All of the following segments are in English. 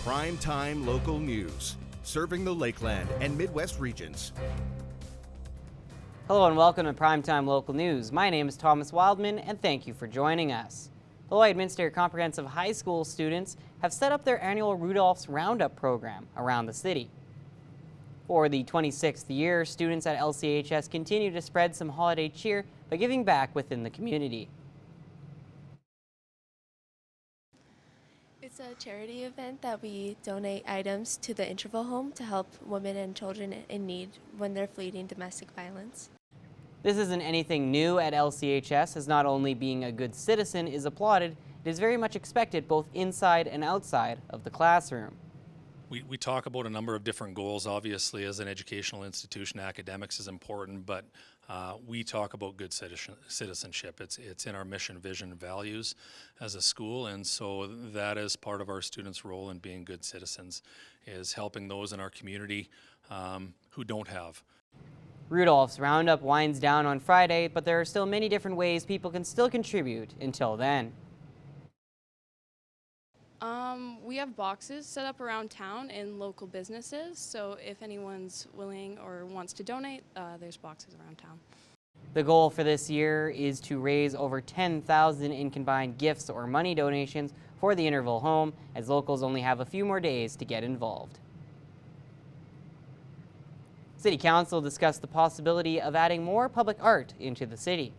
Primetime local news, serving the Lakeland and Midwest regions. Hello and welcome to Primetime Local News. My name is Thomas Wildman and thank you for joining us. The Lloydminster Comprehensive High School students have set up their annual Rudolph's Roundup program around the city. For the 26th year, students at LCHS continue to spread some holiday cheer by giving back within the community. It's a charity event that we donate items to the Interval Home to help women and children in need when they're fleeing domestic violence. This isn't anything new at LCHS, as not only being a good citizen is applauded, it is very much expected both inside and outside of the classroom. We talk about a number of different goals. Obviously, as an educational institution, academics is important, but we talk about good citizenship. It's in our mission, vision, and values as a school, and so that is part of our students' role in being good citizens, is helping those in our community who don't have. Rudolph's Roundup winds down on Friday, but there are still many different ways people can still contribute until then. We have boxes set up around town in local businesses, so if anyone's willing or wants to donate, there's boxes around town. The goal for this year is to raise over $10,000 in combined gifts or money donations for the Interval Home, as locals only have a few more days to get involved. City Council discussed the possibility of adding more public art into the city.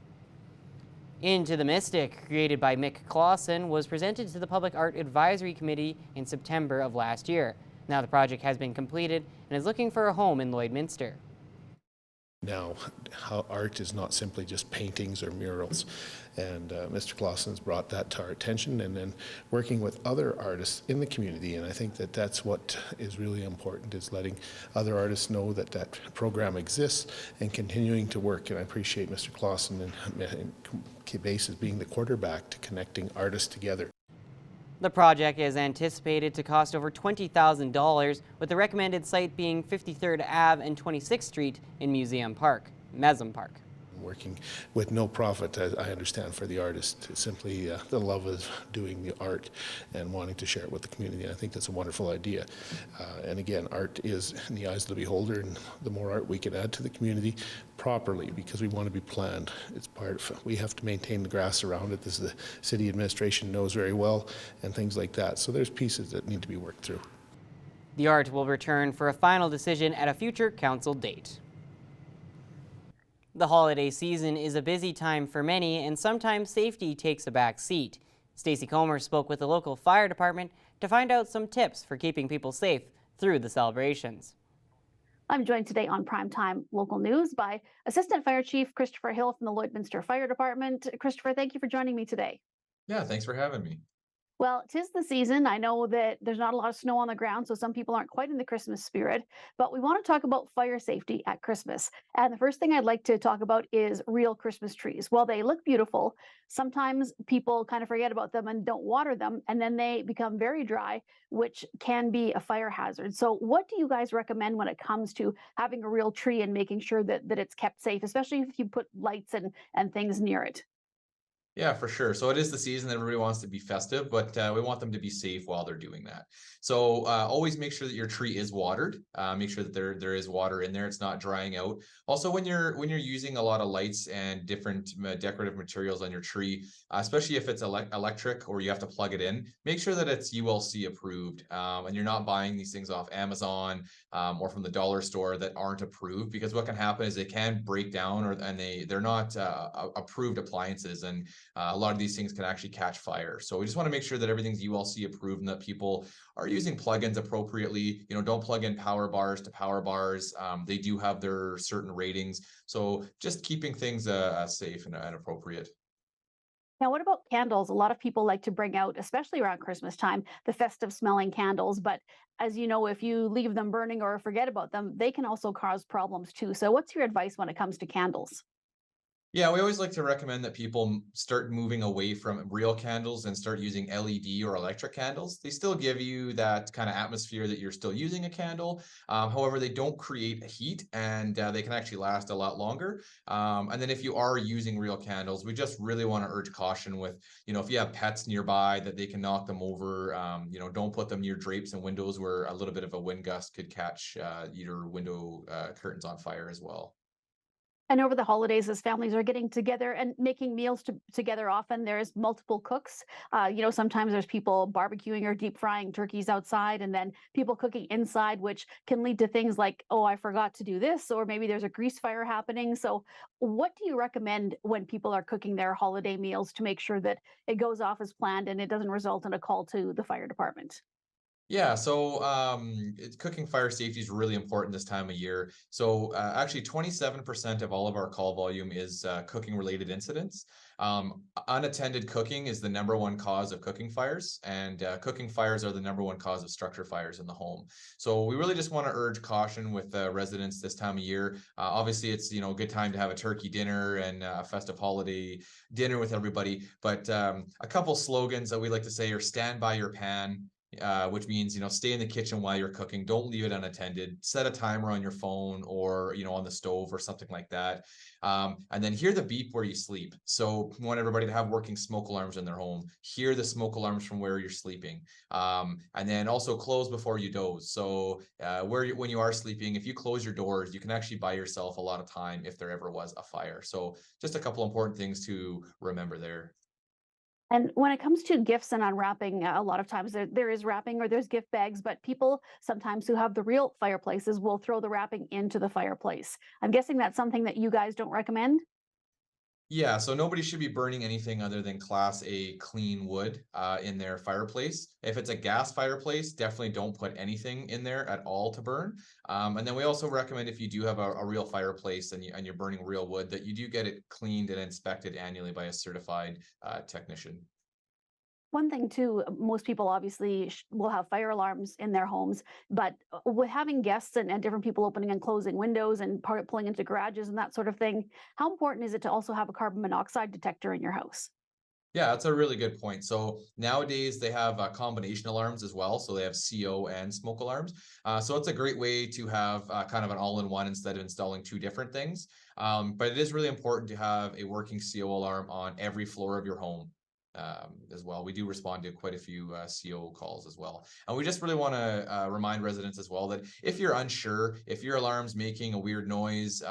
Into the Mystic, created by Mick Clausen, was presented to the Public Art Advisory Committee in September of last year. Now the project has been completed and is looking for a home in Lloydminster. Now, how art is not simply just paintings or murals, and Mr. Clausen's brought that to our attention, and then working with other artists in the community, and I think that that's what is really important, is letting other artists know that that program exists and continuing to work. And I appreciate Mr. Clausen and Bases being the quarterback to connecting artists together. The project is anticipated to cost over $20,000, with the recommended site being 53rd Ave and 26th Street in Mesem Park. Working with no profit, as I understand, for the artist. It's simply the love of doing the art and wanting to share it with the community. And I think that's a wonderful idea. And again, art is in the eyes of the beholder, and the more art we can add to the community properly, because we want to be planned. It's part of, we have to maintain the grass around it. This is the city administration knows very well, and things like that. So there's pieces that need to be worked through. The art will return for a final decision at a future council date. The holiday season is a busy time for many, and sometimes safety takes a back seat. Stacey Comer spoke with the local fire department to find out some tips for keeping people safe through the celebrations. I'm joined today on Primetime Local News by Assistant Fire Chief Christopher Hill from the Lloydminster Fire Department. Christopher, thank you for joining me today. Yeah, thanks for having me. Well, 'tis the season. I know that there's not a lot of snow on the ground, so some people aren't quite in the Christmas spirit, but we want to talk about fire safety at Christmas. And the first thing I'd like to talk about is real Christmas trees. While they look beautiful, sometimes people kind of forget about them and don't water them, and then they become very dry, which can be a fire hazard. So what do you guys recommend when it comes to having a real tree and making sure that it's kept safe, especially if you put lights and things near it? Yeah, for sure. So it is the season that everybody wants to be festive, but we want them to be safe while they're doing that. So always make sure that your tree is watered. Make sure that there is water in there; it's not drying out. Also, when you're using a lot of lights and different decorative materials on your tree, especially if it's electric or you have to plug it in, make sure that it's ULC approved, and you're not buying these things off Amazon or from the dollar store that aren't approved. Because what can happen is they can break down, and they're not approved appliances, and a lot of these things can actually catch fire. So we just want to make sure that everything's ULC approved and that people are using plugins appropriately. You know, don't plug in power bars to power bars. They do have their certain ratings. So just keeping things safe and appropriate. Now, what about candles? A lot of people like to bring out, especially around Christmas time, the festive smelling candles. But as you know, if you leave them burning or forget about them, they can also cause problems too. So what's your advice when it comes to candles? Yeah, we always like to recommend that people start moving away from real candles and start using LED or electric candles. They still give you that kind of atmosphere that you're still using a candle. However, they don't create heat, and they can actually last a lot longer. And then if you are using real candles, we just really want to urge caution with, if you have pets nearby that they can knock them over, don't put them near drapes and windows where a little bit of a wind gust could catch your window curtains on fire as well. And over the holidays, as families are getting together and making meals together, often there's multiple cooks. Sometimes there's people barbecuing or deep frying turkeys outside, and then people cooking inside, which can lead to things like, oh, I forgot to do this, or maybe there's a grease fire happening. So, what do you recommend when people are cooking their holiday meals to make sure that it goes off as planned and it doesn't result in a call to the fire department? Yeah, so cooking fire safety is really important this time of year. So actually, 27% of all of our call volume is cooking related incidents. Unattended cooking is the number one cause of cooking fires, and cooking fires are the number one cause of structure fires in the home. So we really just want to urge caution with residents this time of year. Obviously, it's a good time to have a turkey dinner and a festive holiday dinner with everybody. But a couple slogans that we like to say are "Stand by your pan." Which means, stay in the kitchen while you're cooking. Don't leave it unattended. Set a timer on your phone or, on the stove or something like that. And then hear the beep where you sleep. So we want everybody to have working smoke alarms in their home. Hear the smoke alarms from where you're sleeping. And then also close before you doze. So when you are sleeping, if you close your doors, you can actually buy yourself a lot of time if there ever was a fire. So just a couple important things to remember there. And when it comes to gifts and unwrapping, a lot of times there is wrapping or there's gift bags, but people sometimes who have the real fireplaces will throw the wrapping into the fireplace. I'm guessing that's something that you guys don't recommend. Yeah, so nobody should be burning anything other than Class A clean wood in their fireplace. If it's a gas fireplace, definitely don't put anything in there at all to burn. And then we also recommend if you do have a real fireplace and you're burning real wood, that you do get it cleaned and inspected annually by a certified technician. One thing too, most people obviously will have fire alarms in their homes, but with having guests and different people opening and closing windows and pulling into garages and that sort of thing, how important is it to also have a carbon monoxide detector in your house? Yeah, that's a really good point. So nowadays they have combination alarms as well. So they have CO and smoke alarms. So it's a great way to have kind of an all-in-one instead of installing two different things. But it is really important to have a working CO alarm on every floor of your home. As well. We do respond to quite a few CO calls as well. And we just really want to remind residents as well that if you're unsure, if your alarm's making a weird noise,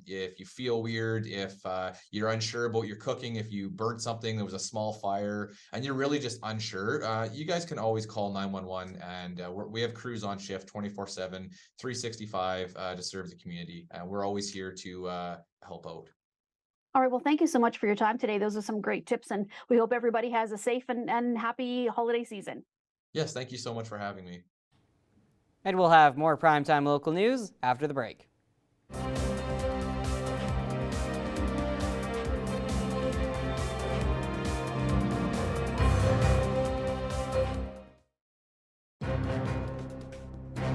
if you feel weird, if you're unsure about your cooking, if you burnt something, there was a small fire, and you're really just unsure, you guys can always call 911, and we have crews on shift 24/7, 365 to serve the community. And we're always here to help out. All right. Well, thank you so much for your time today. Those are some great tips, and we hope everybody has a safe and happy holiday season. Yes, thank you so much for having me. And we'll have more primetime local news after the break.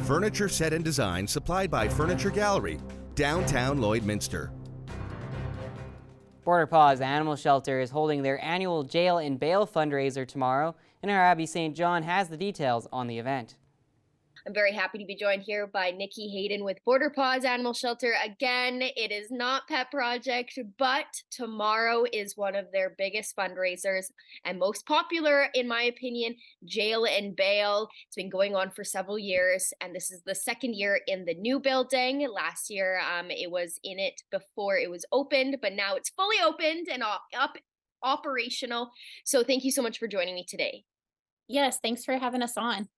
Furniture set and design supplied by Furniture Gallery, downtown Lloydminster. Border Paws Animal Shelter is holding their annual jail and bail fundraiser tomorrow, and our Abby St. John has the details on the event. I'm very happy to be joined here by Nikki Hayden with Border Paws Animal Shelter. Again, it is not Pet Project, but tomorrow is one of their biggest fundraisers and most popular, in my opinion, jail and bail. It's been going on for several years, and this is the second year in the new building. Last year, it was in it before it was opened, but now it's fully opened and up operational. So thank you so much for joining me today. Yes, thanks for having us on.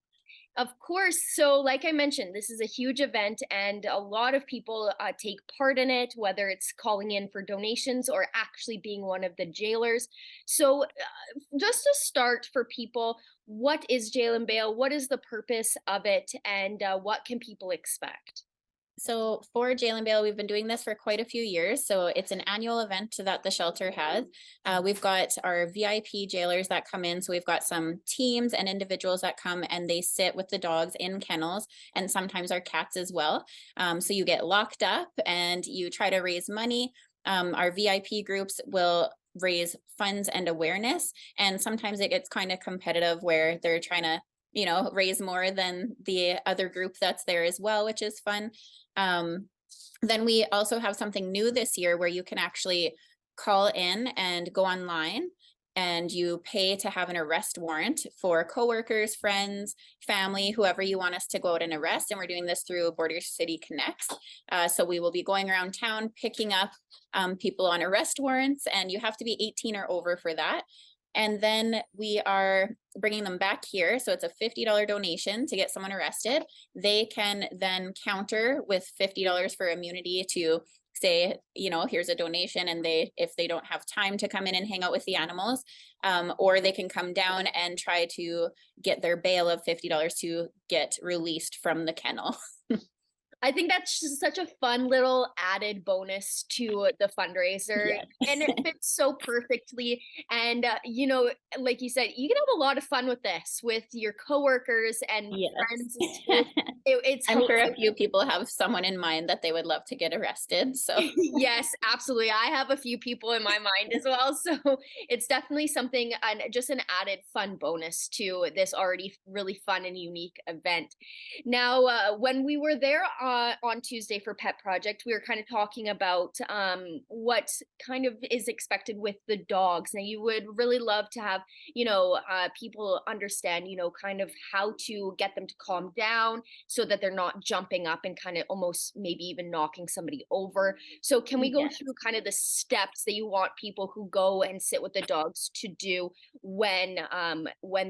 Of course. So, like I mentioned, this is a huge event, and a lot of people take part in it, whether it's calling in for donations or actually being one of the jailers. So, just to start for people, what is jail and bail? What is the purpose of it? And what can people expect? So for Jail and Bail, we've been doing this for quite a few years. So it's an annual event that the shelter has. We've got our VIP jailers that come in. So we've got some teams and individuals that come and they sit with the dogs in kennels and sometimes our cats as well. So you get locked up and you try to raise money Our VIP groups will raise funds and awareness, and sometimes it gets kind of competitive where they're trying to, you know, raise more than the other group that's there as well, which is fun. Then we also have something new this year where you can actually call in and go online and you pay to have an arrest warrant for coworkers, friends, family, whoever you want us to go out and arrest. And we're doing this through Border City Connects. So we will be going around town picking up people on arrest warrants, and you have to be 18 or over for that. And then we are bringing them back here. So it's a $50 donation to get someone arrested. They can then counter with $50 for immunity to say, you know, here's a donation. And they, if they don't have time to come in and hang out with the animals, or they can come down and try to get their bail of $50 to get released from the kennel. I think that's just such a fun little added bonus to the fundraiser. Yes. And it fits so perfectly. And, you know, like you said, you can have a lot of fun with this with your coworkers and Yes. friends. It's I'm sure a few people have someone in mind that they would love to get arrested. So yes, absolutely. I have a few people in my mind as well. So it's definitely something, and just an added fun bonus to this already really fun and unique event. Now, when we were there on Tuesday for Pet Project, we were kind of talking about what kind of is expected with the dogs. Now, you would really love to have, you know, people understand, you know, kind of how to get them to calm down so that they're not jumping up and kind of almost maybe even knocking somebody over. So can we go Yes. through kind of the steps that you want people who go and sit with the dogs to do when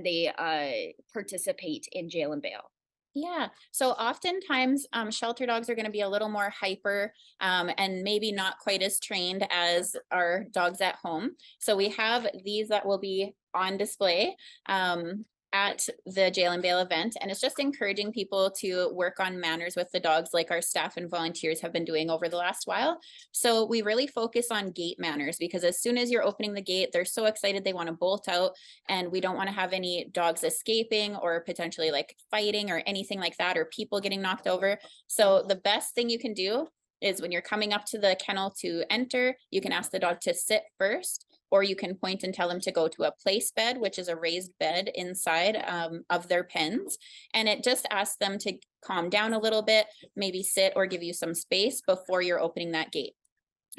they participate in jail and bail? Yeah. So oftentimes, shelter dogs are going to be a little more hyper, and maybe not quite as trained as our dogs at home. So we have these that will be on display at the jail and bail event. And it's just encouraging people to work on manners with the dogs like our staff and volunteers have been doing over the last while. So we really focus on gate manners because as soon as you're opening the gate, they're so excited they want to bolt out, and we don't want to have any dogs escaping or potentially like fighting or anything like that, or people getting knocked over. So the best thing you can do is when you're coming up to the kennel to enter, you can ask the dog to sit first, or you can point and tell them to go to a place bed, which is a raised bed inside of their pens. And it just asks them to calm down a little bit, maybe sit or give you some space before you're opening that gate.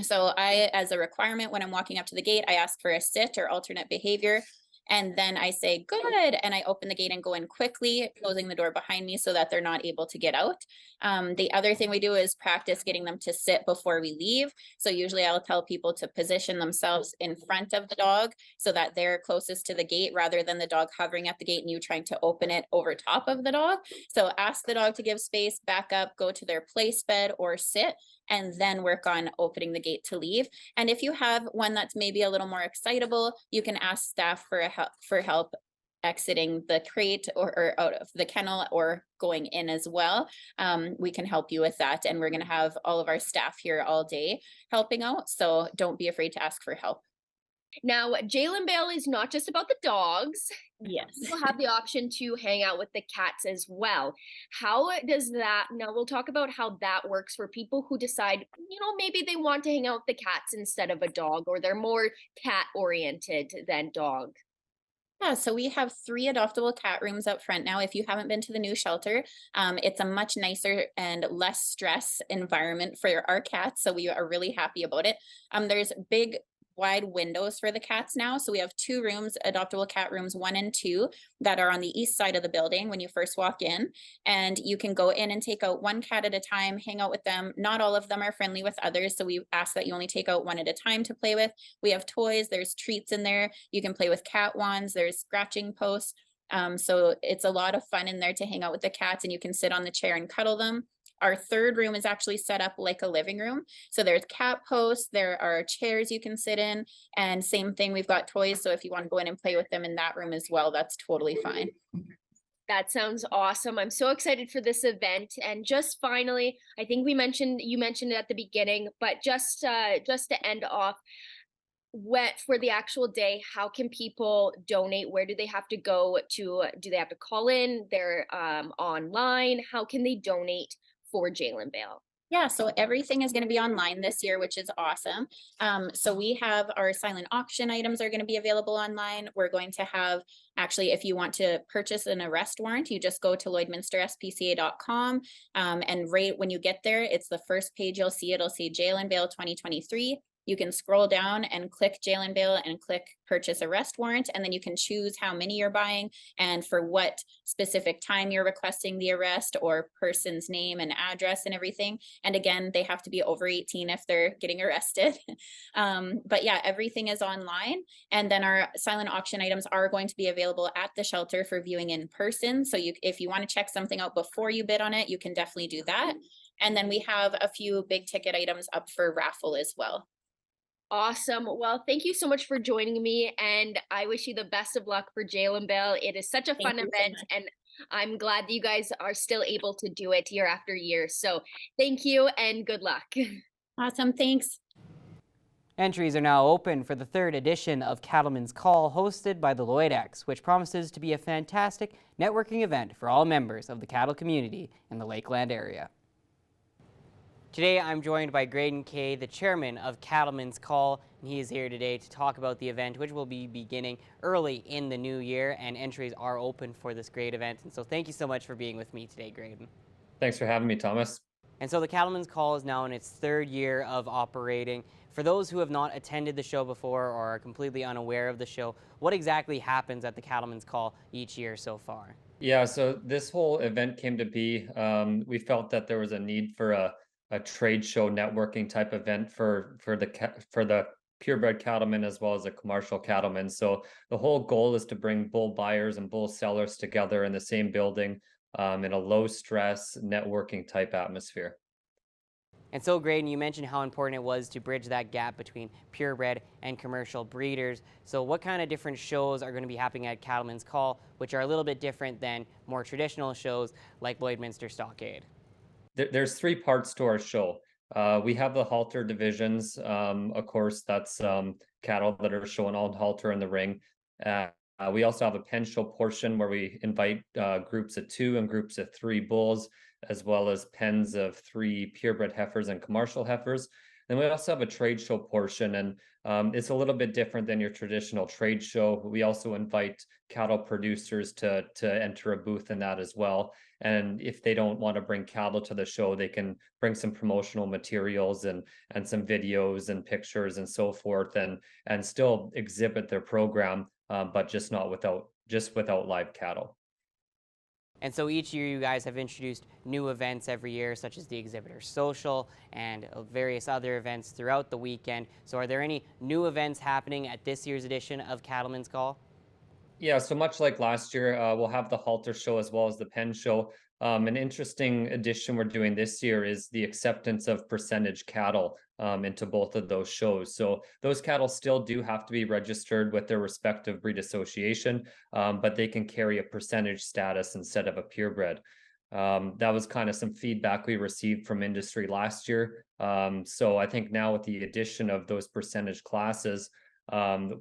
So I, as a requirement, when I'm walking up to the gate, I ask for a sit or alternate behavior. And then I say, good. And I open the gate and go in quickly, closing the door behind me so that they're not able to get out. The other thing we do is practice getting them to sit before we leave. So usually I'll tell people to position themselves in front of the dog so that they're closest to the gate rather than the dog hovering at the gate and you trying to open it over top of the dog. So ask the dog to give space, back up, go to their place bed or sit, and then work on opening the gate to leave. And if you have one that's maybe a little more excitable, you can ask staff for help exiting the crate or out of the kennel or going in as well. We can help you with that. And we're going to have all of our staff here all day helping out. So don't be afraid to ask for help. Now, jail and bail is not just about the dogs. Yes. People have the option to hang out with the cats as well. How does that, now we'll talk about how that works for people who decide, you know, maybe they want to hang out with the cats instead of a dog, or they're more cat oriented than dog. Yeah, so we have 3 adoptable cat rooms up front now. If you haven't been to the new shelter, it's a much nicer and less stress environment for our cats. So we are really happy about it. There's big wide windows for the cats now. So we have 2 rooms, adoptable cat rooms 1 and 2, that are on the east side of the building when you first walk in. And you can go in and take out 1 cat at a time, hang out with them. Not all of them are friendly with others. So we ask that you only take out 1 at a time to play with. We have toys, there's treats in there. You can play with cat wands, there's scratching posts. So it's a lot of fun in there to hang out with the cats, and you can sit on the chair and cuddle them. Our 3rd room is actually set up like a living room. So there's cat posts, there are chairs you can sit in, and same thing, we've got toys. So if you want to go in and play with them in that room as well, that's totally fine. That sounds awesome. I'm so excited for this event. And just finally, I think you mentioned it at the beginning, but just to end off, for the actual day, how can people donate? Where do they have to go to? Do they have to call in? They're online. How can they donate for jail and bail? Yeah, so everything is going to be online this year, which is awesome. So we have our silent auction items are going to be available online. We're going to have, actually, if you want to purchase an arrest warrant, you just go to lloydminsterspca.com, and right when you get there, it's the first page you'll see. It'll say jail and bail 2023. You can scroll down and click jail and bail and click purchase arrest warrant, and then you can choose how many you're buying and for what specific time you're requesting the arrest, or person's name and address and everything. And again, they have to be over 18 if they're getting arrested. But yeah, everything is online. And then our silent auction items are going to be available at the shelter for viewing in person. So if you want to check something out before you bid on it, you can definitely do that. And then we have a few big ticket items up for raffle as well. Awesome. Well, thank you so much for joining me, and I wish you the best of luck for Jail and Bail. It is such a Thank fun you so event, much. and I'm glad that you guys are still able to do it year after year. So thank you and good luck. Awesome, thanks. Entries are now open for the third edition of Cattlemen's Call, hosted by the Lloydex, which promises to be a fantastic networking event for all members of the cattle community in the Lakeland area. Today I'm joined by Graydon Kay, the chairman of Cattlemen's Call, and he is here today to talk about the event, which will be beginning early in the new year, and entries are open for this great event. And so thank you so much for being with me today, Graydon. Thanks for having me, Thomas. And so the Cattlemen's Call is now in its third year of operating. For those who have not attended the show before or are completely unaware of the show, what exactly happens at the Cattlemen's Call each year so far? Yeah, so this whole event came to be, we felt that there was a need for a trade show networking type event for the purebred cattlemen as well as the commercial cattlemen. So the whole goal is to bring bull buyers and bull sellers together in the same building, in a low stress networking type atmosphere. And so, Graydon, you mentioned how important it was to bridge that gap between purebred and commercial breeders. So what kind of different shows are going to be happening at Cattlemen's Call, which are a little bit different than more traditional shows like Lloydminster Stockade? There's three parts to our show. We have the halter divisions. Of course, that's cattle that are shown on halter in the ring. We also have a pen show portion where we invite groups of 2 and groups of 3 bulls, as well as pens of 3 purebred heifers and commercial heifers. Then we also have a trade show portion, and it's a little bit different than your traditional trade show. We also invite cattle producers to enter a booth in that as well. And if they don't want to bring cattle to the show, they can bring some promotional materials and some videos and pictures and so forth, and still exhibit their program, but just without live cattle. And so each year you guys have introduced new events every year, such as the Exhibitor Social and various other events throughout the weekend. So are there any new events happening at this year's edition of Cattlemen's Call? Yeah, so much like last year, we'll have the halter show as well as the pen show. An interesting addition we're doing this year is the acceptance of percentage cattle into both of those shows. So those cattle still do have to be registered with their respective breed association, but they can carry a percentage status instead of a purebred. That was kind of some feedback we received from industry last year. So I think now with the addition of those percentage classes,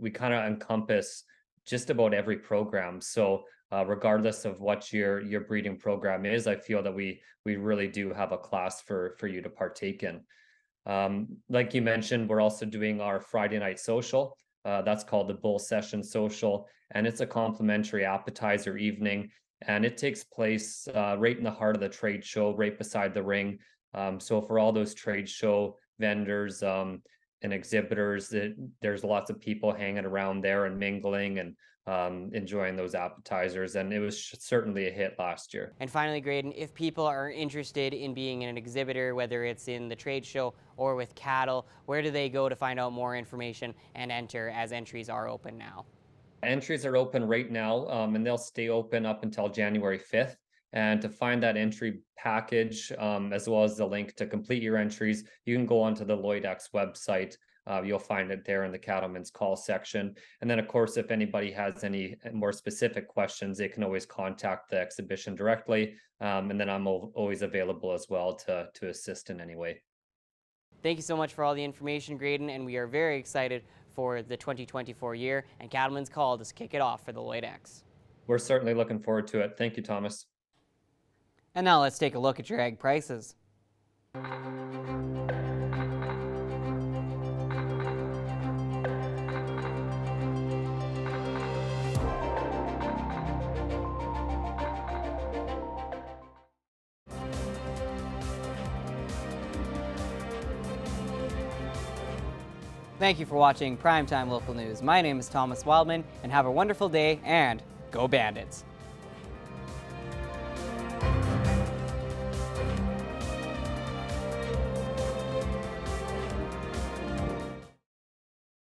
we kind of encompass just about every program. So regardless of what your breeding program is, I feel that we really do have a class for you to partake in. Like you mentioned, we're also doing our Friday night social. That's called the Bull Session Social, and it's a complimentary appetizer evening, and it takes place right in the heart of the trade show, right beside the ring. So for all those trade show vendors and exhibitors, there's lots of people hanging around there and mingling and enjoying those appetizers, and it was certainly a hit last year. And finally, Graydon, if people are interested in being an exhibitor, whether it's in the trade show or with cattle, where do they go to find out more information and enter, as entries are open now? Entries are open right now, and they'll stay open up until January 5th. And to find that entry package, as well as the link to complete your entries, you can go onto the Lloydex website. You'll find it there in the Cattlemen's Call section. And then, of course, if anybody has any more specific questions, they can always contact the exhibition directly. And then I'm always available as well to assist in any way. Thank you so much for all the information, Graydon, and we are very excited for the 2024 year and Cattlemen's Call to kick it off for the Lloydex. We're certainly looking forward to it. Thank you, Thomas. And now let's take a look at your egg prices. Thank you for watching Primetime Local News. My name is Thomas Wildman, and have a wonderful day, and go Bandits!